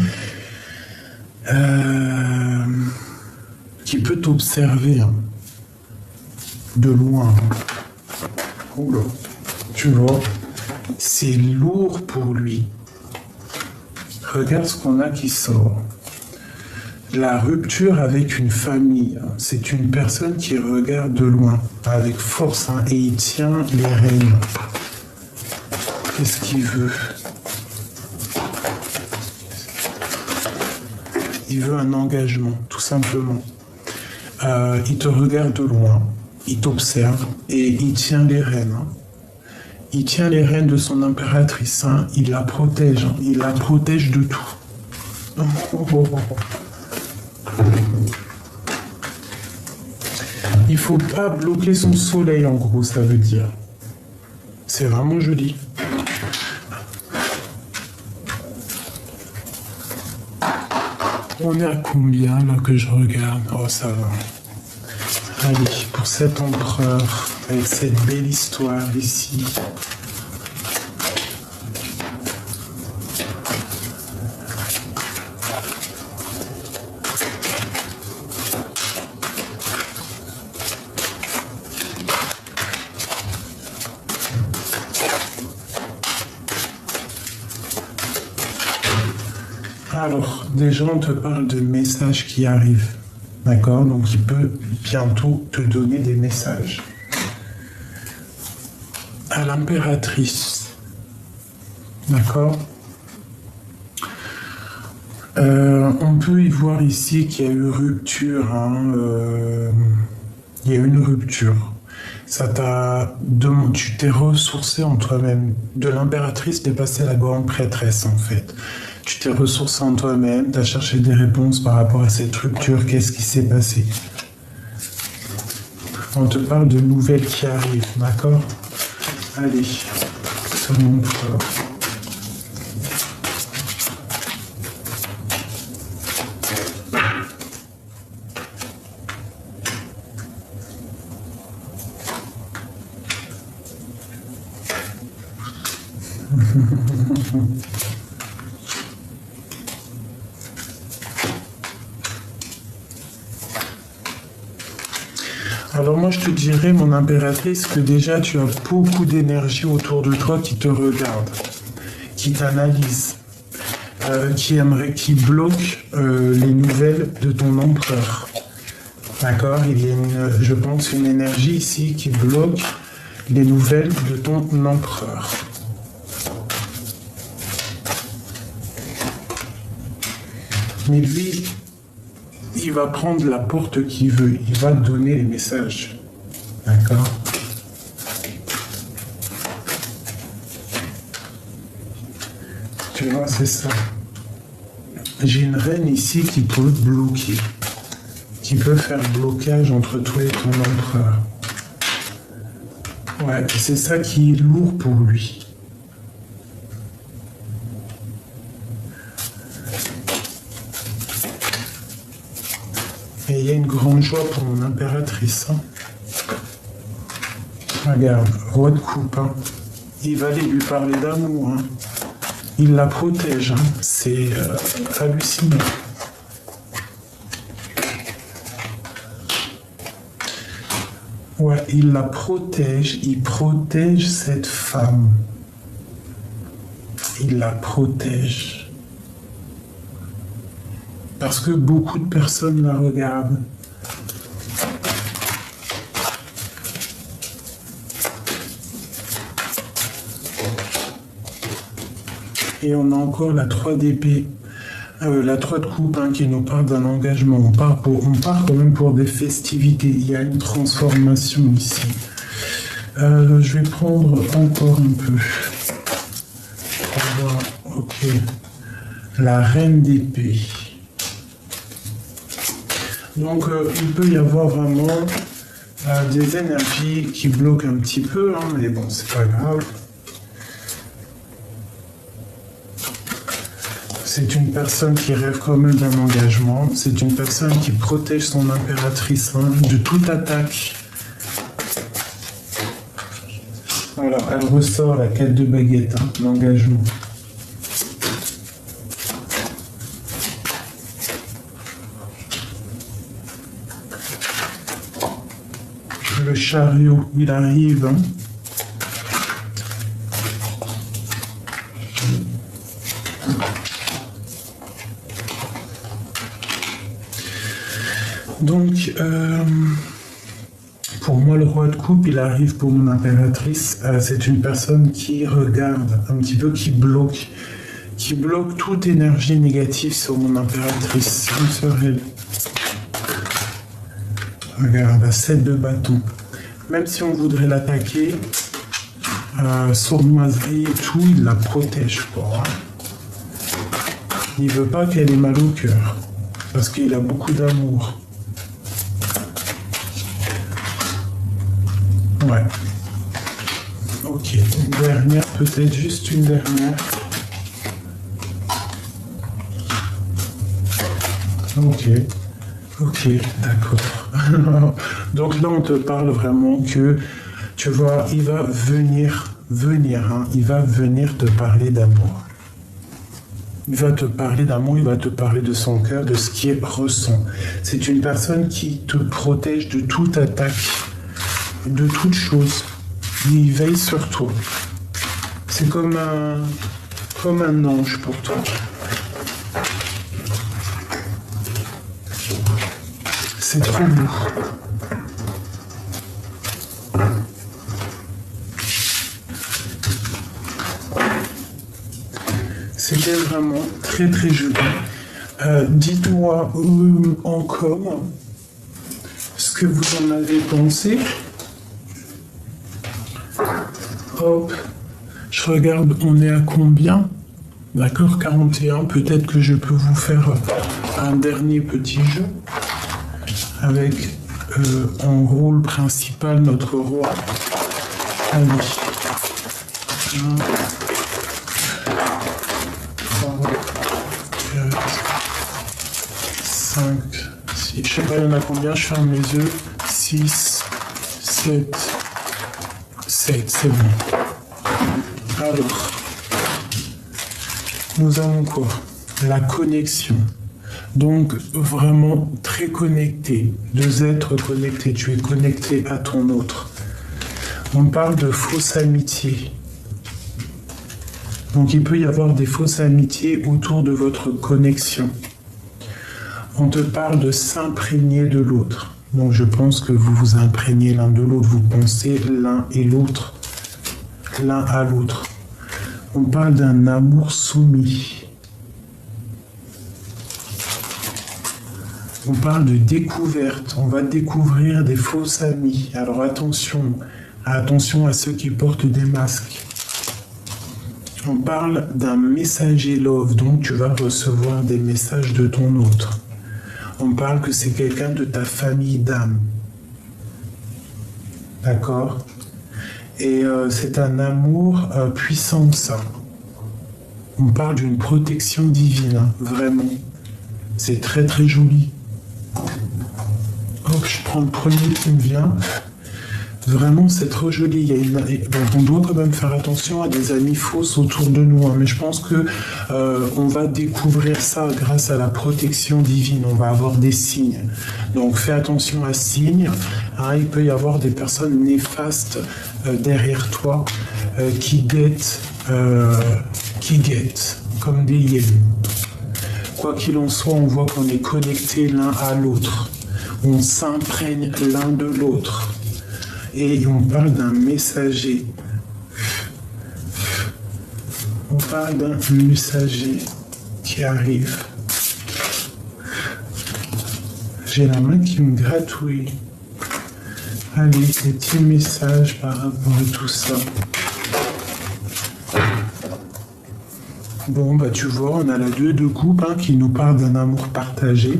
peut t'observer hein, de loin. Oula. Tu vois, c'est lourd pour lui. Regarde ce qu'on a qui sort. La rupture avec une famille, c'est une personne qui regarde de loin, avec force, hein, et il tient les rênes. Qu'est-ce qu'il veut? Il veut un engagement, tout simplement. Il te regarde de loin, il t'observe et il tient les rênes. Hein. Il tient les rênes de son impératrice, hein. Il la protège, hein. Il la protège de tout. Il faut pas bloquer son soleil, en gros, ça veut dire. C'est vraiment joli. On est à combien là que je regarde? Oh, ça va. Allez, pour cet empereur, avec cette belle histoire ici. Alors, déjà, on te parle de messages qui arrivent. D'accord? Donc il peut bientôt te donner des messages. À l'impératrice. D'accord? On peut y voir ici qu'il y a eu rupture. Il y a eu une rupture. Tu t'es ressourcé en toi-même. De l'impératrice, t'es passé à la grande prêtresse, en fait. Tu t'es ressourcé en toi-même, tu as cherché des réponses par rapport à cette rupture. Qu'est-ce qui s'est passé? On te parle de nouvelles qui arrivent, d'accord? Allez, ça montre. Alors moi je te dirais, mon impératrice, que déjà tu as beaucoup d'énergie autour de toi qui te regarde, qui t'analyse, qui bloque les nouvelles de ton empereur. D'accord? Il y a je pense, une énergie ici qui bloque les nouvelles de ton empereur. Mais lui, il va prendre la porte qu'il veut. Il va donner les messages. D'accord? Tu vois, c'est ça. J'ai une reine ici qui peut bloquer. Qui peut faire blocage entre toi et ton empereur. Ouais, c'est ça qui est lourd pour lui. Et il y a une grande joie pour mon impératrice. Hein. Regarde, roi de coupe. Hein. Il va aller lui parler d'amour. Hein. Il la protège. Hein. C'est hallucinant. Ouais, il la protège. Il protège cette femme. Il la protège. Parce que beaucoup de personnes la regardent. Et on a encore la 3 d'épée, la 3 de coupe hein, qui nous parle d'un engagement. On part quand même pour des festivités. Il y a une transformation ici. Je vais prendre encore un peu. On va voir, ok. La reine d'épée. Donc, il peut y avoir vraiment des énergies qui bloquent un petit peu, hein, mais bon, c'est pas grave. C'est une personne qui rêve quand même d'un engagement. C'est une personne qui protège son impératrice hein, de toute attaque. Voilà, elle ressort la quête de baguette, hein, l'engagement. Le chariot, il arrive. Hein. Donc, pour moi, le roi de coupe, il arrive pour mon impératrice. C'est une personne qui regarde un petit peu, qui bloque toute énergie négative sur mon impératrice. Une sœur, elle. Regarde, la 7 de bâton. Même si on voudrait l'attaquer, sournoiserie et tout, il la protège. Quoi. Il veut pas qu'elle ait mal au cœur. Parce qu'il a beaucoup d'amour. Ouais. Ok, une dernière, peut-être juste une dernière. Ok, d'accord. Donc là, on te parle vraiment que, tu vois, il va venir, hein, il va venir te parler d'amour. Il va te parler d'amour, il va te parler de son cœur, de ce qu'il ressent. C'est une personne qui te protège de toute attaque, de toute chose. Il veille sur toi. C'est comme un ange pour toi. c'est trop beau. C'était vraiment très très joli. Dites-moi en com ce que vous en avez pensé. Hop, je regarde, on est à combien? D'accord, 41. Peut-être que je peux vous faire un dernier petit jeu avec en rôle principal notre roi. Allez. 1, 3, 4, 5, 6. Je sais pas, il y en a combien? Je ferme les yeux. 6, 7, 7. C'est bon. Alors. Nous avons quoi? La connexion. Donc, vraiment très connecté. Deux êtres connectés. Tu es connecté à ton autre. On parle de fausse amitié. Donc, il peut y avoir des fausses amitiés autour de votre connexion. On te parle de s'imprégner de l'autre. Donc, je pense que vous vous imprégnez l'un de l'autre. Vous pensez l'un et l'autre, l'un à l'autre. On parle d'un amour soumis. On parle de découverte. On va découvrir des faux amis. Alors attention à ceux qui portent des masques. On parle d'un messager love, donc tu vas recevoir des messages de ton autre. On parle que c'est quelqu'un de ta famille d'âme. D'accord ? Et c'est un amour puissant, ça. On parle d'une protection divine, hein, vraiment. C'est très très joli. Hop, je prends le premier qui me vient. Vraiment, c'est trop joli. Donc, on doit quand même faire attention à des amis fausses autour de nous. Hein. Mais je pense que on va découvrir ça grâce à la protection divine. On va avoir des signes. Donc, fais attention à ces signes. Hein, il peut y avoir des personnes néfastes derrière toi qui guettent comme des hyènes. Quoi qu'il en soit, on voit qu'on est connectés l'un à l'autre. On s'imprègne l'un de l'autre. Et on parle d'un messager. On parle d'un messager qui arrive. J'ai la main qui me gratouille. Allez, des petits messages par rapport à tout ça. Bon, bah tu vois, on a la 2 de coupe qui nous parle d'un amour partagé.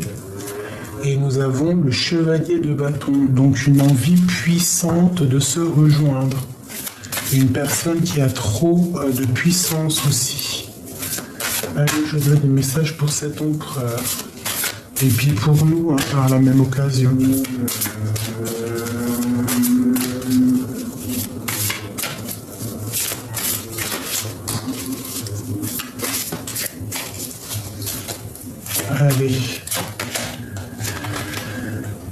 Et nous avons le chevalier de bâton, donc une envie puissante de se rejoindre. Une personne qui a trop de puissance aussi. Allez, je donne des messages pour cet empereur. Et puis pour nous, par la même occasion. Allez.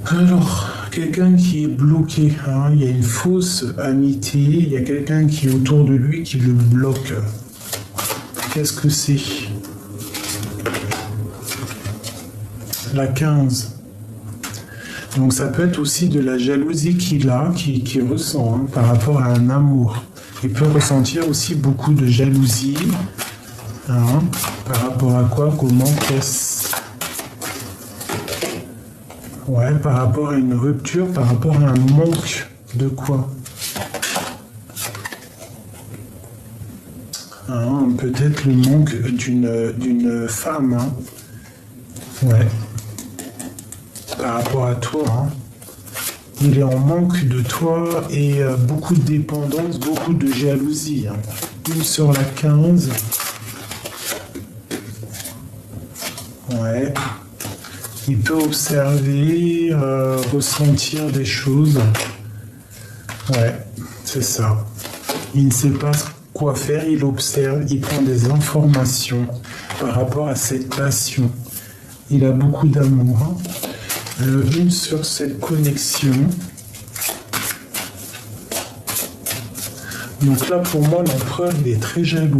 Alors, quelqu'un qui est bloqué, il y a une fausse amitié, il y a quelqu'un qui est autour de lui qui le bloque. Qu'est-ce que c'est? La 15. Donc ça peut être aussi de la jalousie qu'il a, qu'il ressent par rapport à un amour. Il peut ressentir aussi beaucoup de jalousie. Par rapport à quoi? Comment? Qu'est-ce? Ouais, par rapport à une rupture, par rapport à un manque de quoi? Peut-être le manque d'une femme. Ouais. Par rapport à toi. Il est en manque de toi et beaucoup de dépendance, beaucoup de jalousie. Une sur la 15. Ouais. Il peut observer, ressentir des choses. Ouais, c'est ça. Il ne sait pas quoi faire, il observe, il prend des informations par rapport à cette passion. Il a beaucoup d'amour. Une sur cette connexion. Donc là, pour moi, l'empereur, il est très jaloux.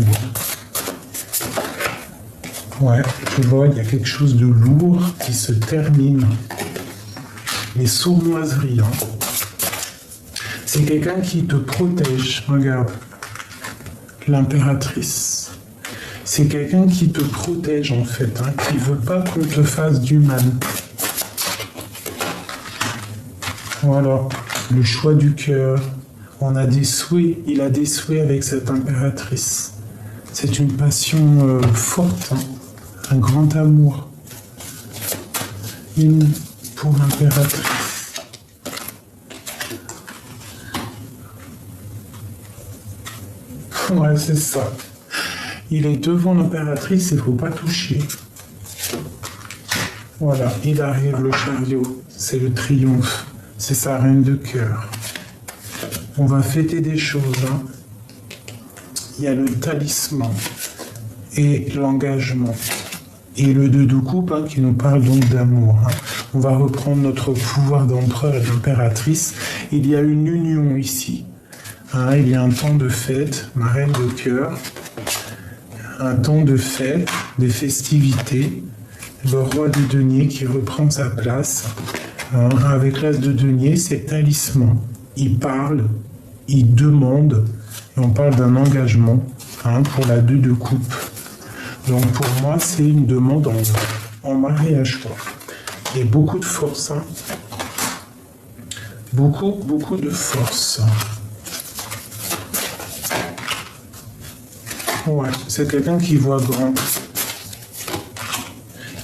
Ouais, tu vois, il y a quelque chose de lourd qui se termine. les sournoiseries. Hein. C'est quelqu'un qui te protège. Regarde, l'impératrice. C'est quelqu'un qui te protège en fait, hein, qui veut pas qu'on te fasse du mal. Voilà, le choix du cœur. On a des souhaits, il a des souhaits avec cette impératrice. C'est une passion forte, hein, un grand amour. Une pour l'impératrice. Ouais, c'est ça. Il est devant l'impératrice, il ne faut pas toucher. Voilà, il arrive le chariot. C'est le triomphe. C'est sa reine de cœur. On va fêter des choses. Hein. Il y a le talisman et l'engagement. Et le 2 de coupe hein, qui nous parle donc d'amour. Hein. On va reprendre notre pouvoir d'empereur et d'impératrice. Il y a une union ici. Hein, il y a un temps de fête, ma reine de cœur. Un temps de fête, des festivités. Le roi de denier qui reprend sa place. Hein, avec l'as de denier, c'est talisman. Il parle, il demande, et on parle d'un engagement hein, pour la 2 de coupe. Donc pour moi, c'est une demande en mariage. Quoi. Et beaucoup de force. Hein. Beaucoup de force. Ouais, c'est quelqu'un qui voit grand.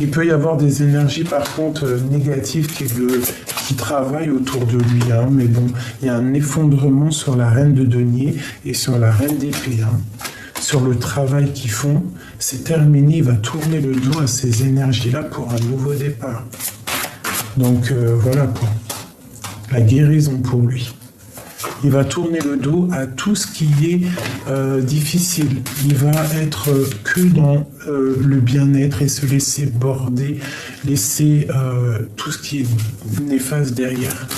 Il peut y avoir des énergies par contre négatives qui travaillent autour de lui. Hein, mais bon, il y a un effondrement sur la reine de denier et sur la reine d'épée. Hein. Sur le travail qu'ils font, c'est terminé. Il va tourner le dos à ces énergies-là pour un nouveau départ. Donc voilà quoi. La guérison pour lui. Il va tourner le dos à tout ce qui est difficile. Il va être que dans le bien-être et se laisser border, laisser tout ce qui est néfaste derrière.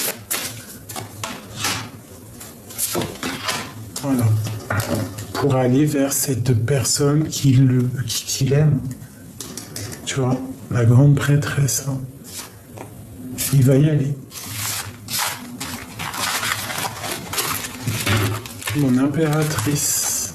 Voilà. Pour aller vers cette personne qu'il aime. Tu vois, la grande prêtresse. Hein. Il va y aller. Mon impératrice.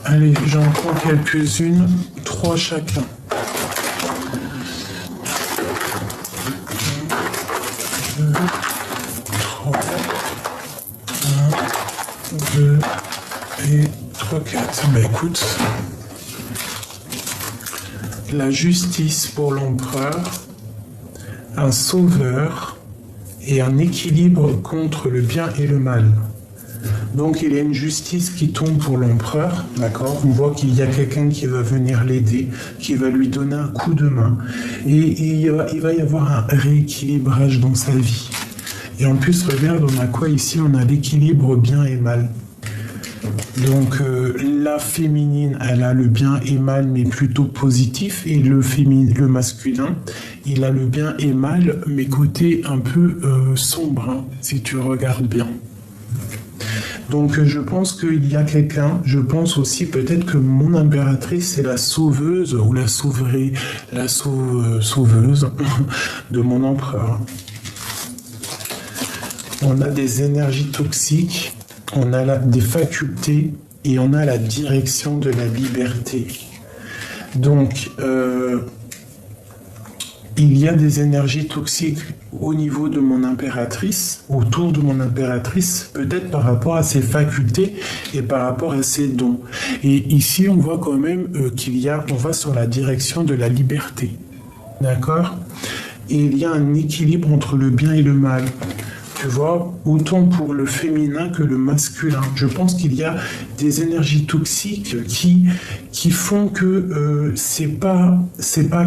Allez, j'en prends quelques-unes, 3 chacun. 1, 2, 3, 1, 2 et 3, 4. Bah écoute, la justice pour l'empereur, un sauveur et un équilibre contre le bien et le mal. Donc il y a une justice qui tombe pour l'empereur, d'accord. On voit qu'il y a quelqu'un qui va venir l'aider, qui va lui donner un coup de main. Et il va y avoir un rééquilibrage dans sa vie. Et en plus, regarde, on a quoi ici? On a l'équilibre bien et mal. Donc la féminine, elle a le bien et mal, mais plutôt positif. Et le masculin, il a le bien et mal, mais côté un peu sombre, hein, si tu regardes bien. Donc je pense qu'il y a quelqu'un, je pense aussi peut-être que mon impératrice c'est la sauveuse ou la sauveuse de mon empereur. On a des énergies toxiques, on a des facultés et on a la direction de la liberté. Donc il y a des énergies toxiques au niveau de mon impératrice, autour de mon impératrice, peut-être par rapport à ses facultés et par rapport à ses dons. Et ici, on voit quand même on va sur la direction de la liberté. D'accord? Et il y a un équilibre entre le bien et le mal. Tu vois, autant pour le féminin que le masculin. Je pense qu'il y a des énergies toxiques qui font que c'est pas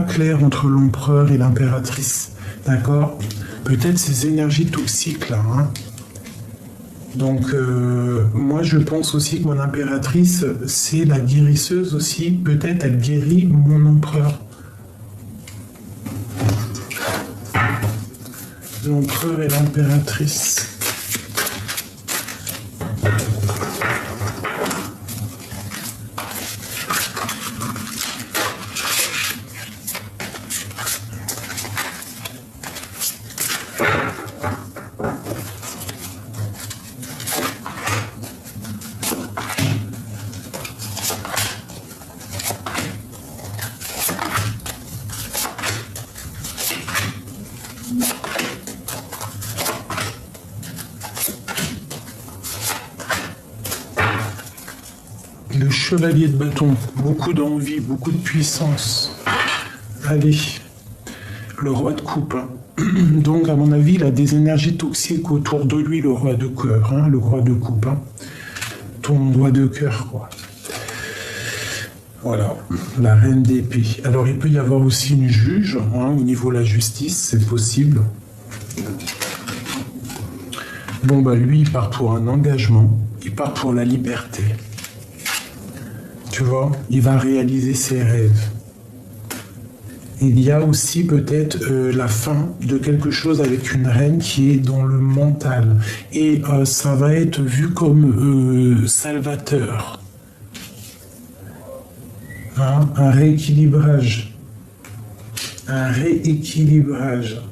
clair entre l'empereur et l'impératrice. D'accord? Peut-être ces énergies toxiques là. Hein. Donc, moi, je pense aussi que mon impératrice, c'est la guérisseuse aussi. Peut-être elle guérit mon empereur. L'empereur et l'impératrice. Le chevalier de bâton, beaucoup d'envie, beaucoup de puissance. Allez, le roi de coupe. Donc, à mon avis, il a des énergies toxiques autour de lui, le roi de cœur, hein, le roi de coupe. Ton roi de cœur, quoi. Voilà, la reine d'épée. Alors, il peut y avoir aussi une juge, au niveau de la justice, c'est possible. Bon, bah, lui, il part pour un engagement, il part pour la liberté. Tu vois, il va réaliser ses rêves. Il y a aussi peut-être la fin de quelque chose avec une reine qui est dans le mental. Et ça va être vu comme salvateur. Hein, un rééquilibrage. Un rééquilibrage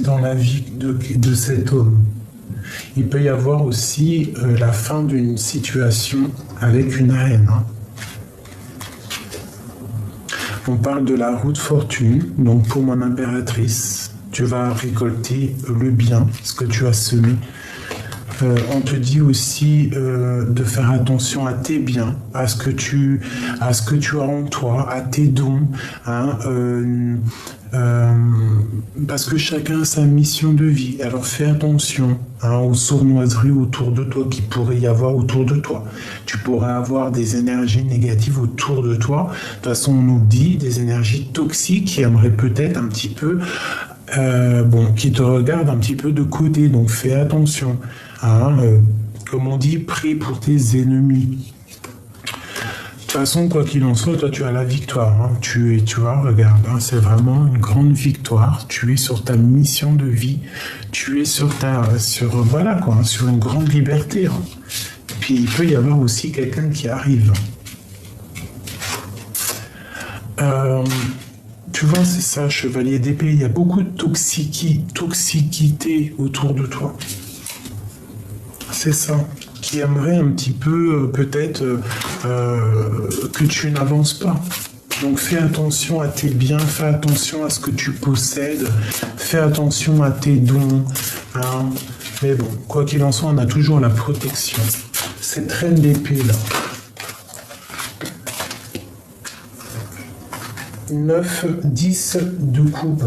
dans la vie de cet homme. Il peut y avoir aussi la fin d'une situation avec une reine. On parle de la roue de fortune, donc pour mon impératrice, tu vas récolter le bien, ce que tu as semé. On te dit aussi de faire attention à tes biens, à ce que tu as en toi, à tes dons, hein, parce que chacun a sa mission de vie. Alors fais attention aux sournoiseries autour de toi qu'il pourrait y avoir autour de toi. Tu pourrais avoir des énergies négatives autour de toi. De toute façon, on nous dit des énergies toxiques qui aimeraient peut-être un petit peu, qui te regardent un petit peu de côté. Donc fais attention. Comme on dit, prie pour tes ennemis. De toute façon, quoi qu'il en soit, toi, tu as la victoire. Tu vois, regarde, c'est vraiment une grande victoire. Tu es sur ta mission de vie. Tu es sur une grande liberté. Puis, il peut y avoir aussi quelqu'un qui arrive. Tu vois, c'est ça, chevalier d'épée. Il y a beaucoup de toxicité autour de toi. C'est ça. Qui aimerait un petit peu, peut-être, que tu n'avances pas. Donc fais attention à tes biens, fais attention à ce que tu possèdes, fais attention à tes dons. Mais bon, quoi qu'il en soit, on a toujours la protection. Cette reine d'épée là. 9, 10 de coupe.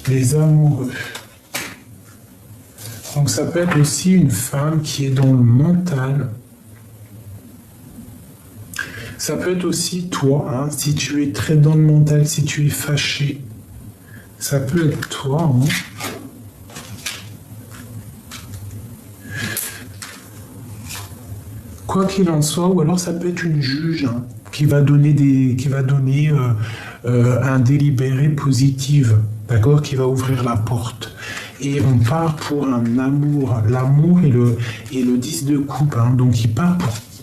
Les amoureux. Donc ça peut être aussi une femme qui est dans le mental. Ça peut être aussi toi, si tu es très dans le mental, si tu es fâché. Ça peut être toi. Quoi qu'il en soit, ou alors ça peut être une juge qui va donner un délibéré positif, d'accord, qui va ouvrir la porte. Et on part pour un amour. L'amour et le 10 de coupe. Donc il part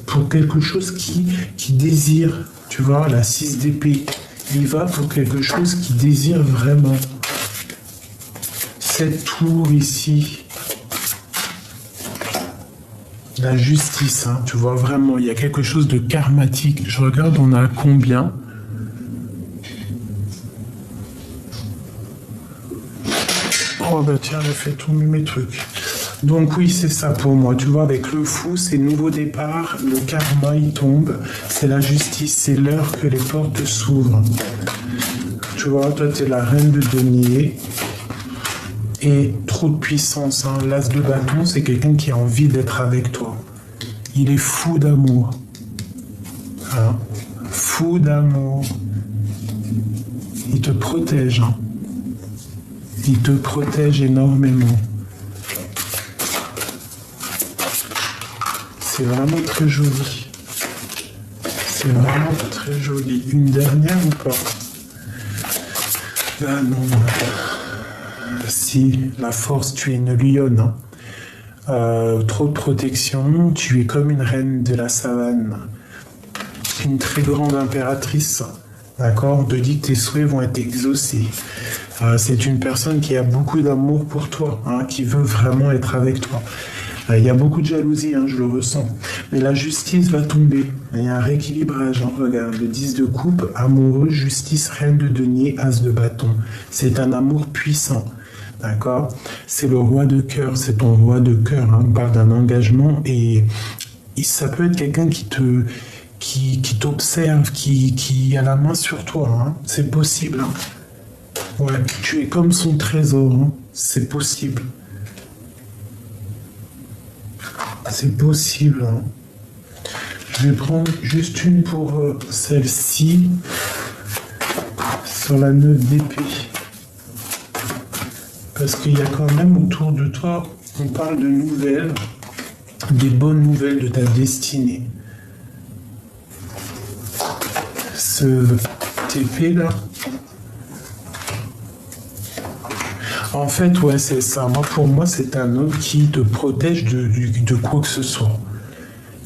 pour quelque chose qui désire. Tu vois, la 6 d'épée. Il va pour quelque chose qu'il désire vraiment. Cette tour ici. La justice. Tu vois, vraiment, il y a quelque chose de karmatique. Je regarde, on a combien ? Oh bah tiens, j'ai fait tomber mes trucs. Donc oui, c'est ça pour moi. Tu vois, avec le fou, c'est nouveau départ, le karma, il tombe. C'est la justice, c'est l'heure que les portes s'ouvrent. Tu vois, toi, t'es la reine de denier. Et trop de puissance. L'as de bâton, c'est quelqu'un qui a envie d'être avec toi. Il est fou d'amour. Fou d'amour. Il te protège. Il te protège énormément. C'est vraiment très joli. C'est vraiment très joli. Une dernière ou pas? Ah non. Si, la force, tu es une lionne. Hein. Trop de protection, tu es comme une reine de la savane. Une très grande impératrice. D'accord? On te dit que tes souhaits vont être exaucés. C'est une personne qui a beaucoup d'amour pour toi, hein, qui veut vraiment être avec toi. Il y a beaucoup de jalousie, hein, je le ressens. Mais la justice va tomber. Il y a un rééquilibrage. Hein. Regarde, le 10 de coupe, amoureux, justice, reine de denier, as de bâton. C'est un amour puissant. D'accord? C'est le roi de cœur, c'est ton roi de cœur. Hein. On parle d'un engagement et ça peut être quelqu'un qui t'observe, qui a la main sur toi. Hein. C'est possible. Hein. Ouais, tu es comme son trésor. Hein. C'est possible. C'est possible. Hein. Je vais prendre juste une pour celle-ci. Sur la 9 d'épée. Parce qu'il y a quand même autour de toi, on parle de nouvelles, des bonnes nouvelles de ta destinée. Cette épée-là. En fait, ouais, c'est ça. Pour moi, c'est un homme qui te protège de quoi que ce soit.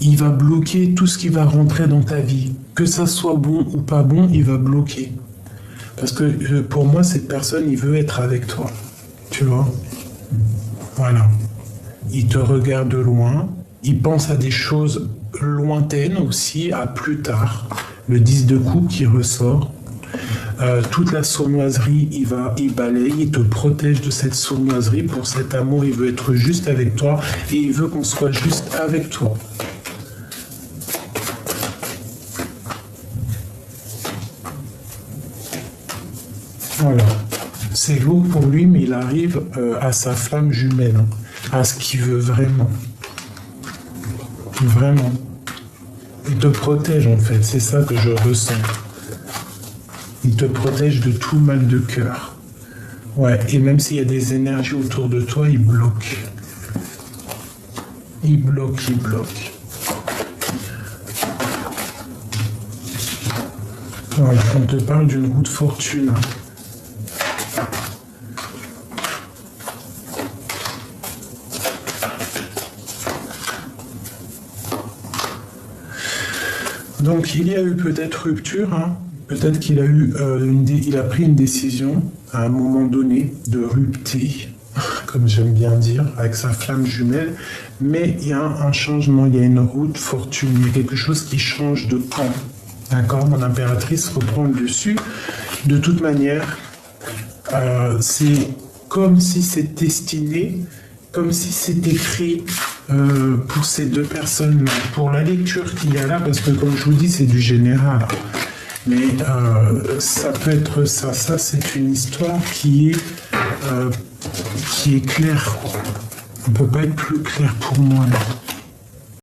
Il va bloquer tout ce qui va rentrer dans ta vie. Que ça soit bon ou pas bon, il va bloquer. Parce que pour moi, cette personne, il veut être avec toi. Tu vois? Voilà. Il te regarde de loin. Il pense à des choses lointaines aussi, à plus tard. Le 10 de coupe qui ressort. Toute la sournoiserie, il balaye, il te protège de cette sournoiserie. Pour cet amour, il veut être juste avec toi et il veut qu'on soit juste avec toi. Voilà. C'est lourd pour lui, mais il arrive à sa flamme jumelle, hein, à ce qu'il veut vraiment. Vraiment. Il te protège en fait, c'est ça que je ressens. Il te protège de tout mal de cœur. Ouais, et même s'il y a des énergies autour de toi, il bloque. Il bloque, il bloque. Ouais, on te parle d'une roue de fortune. Donc il y a eu peut-être rupture, hein. Peut-être qu'il a eu il a pris une décision à un moment donné de rupter, comme j'aime bien dire, avec sa flamme jumelle, mais il y a un changement, il y a une route fortune, il y a quelque chose qui change de camp. D'accord? Mon impératrice reprend le dessus. De toute manière, c'est comme si c'est destiné, comme si c'est écrit pour ces deux personnes-là, pour la lecture qu'il y a là, parce que comme je vous dis, c'est du général. Mais ça peut être ça. Ça, c'est une histoire qui est claire. On ne peut pas être plus clair pour moi. Là.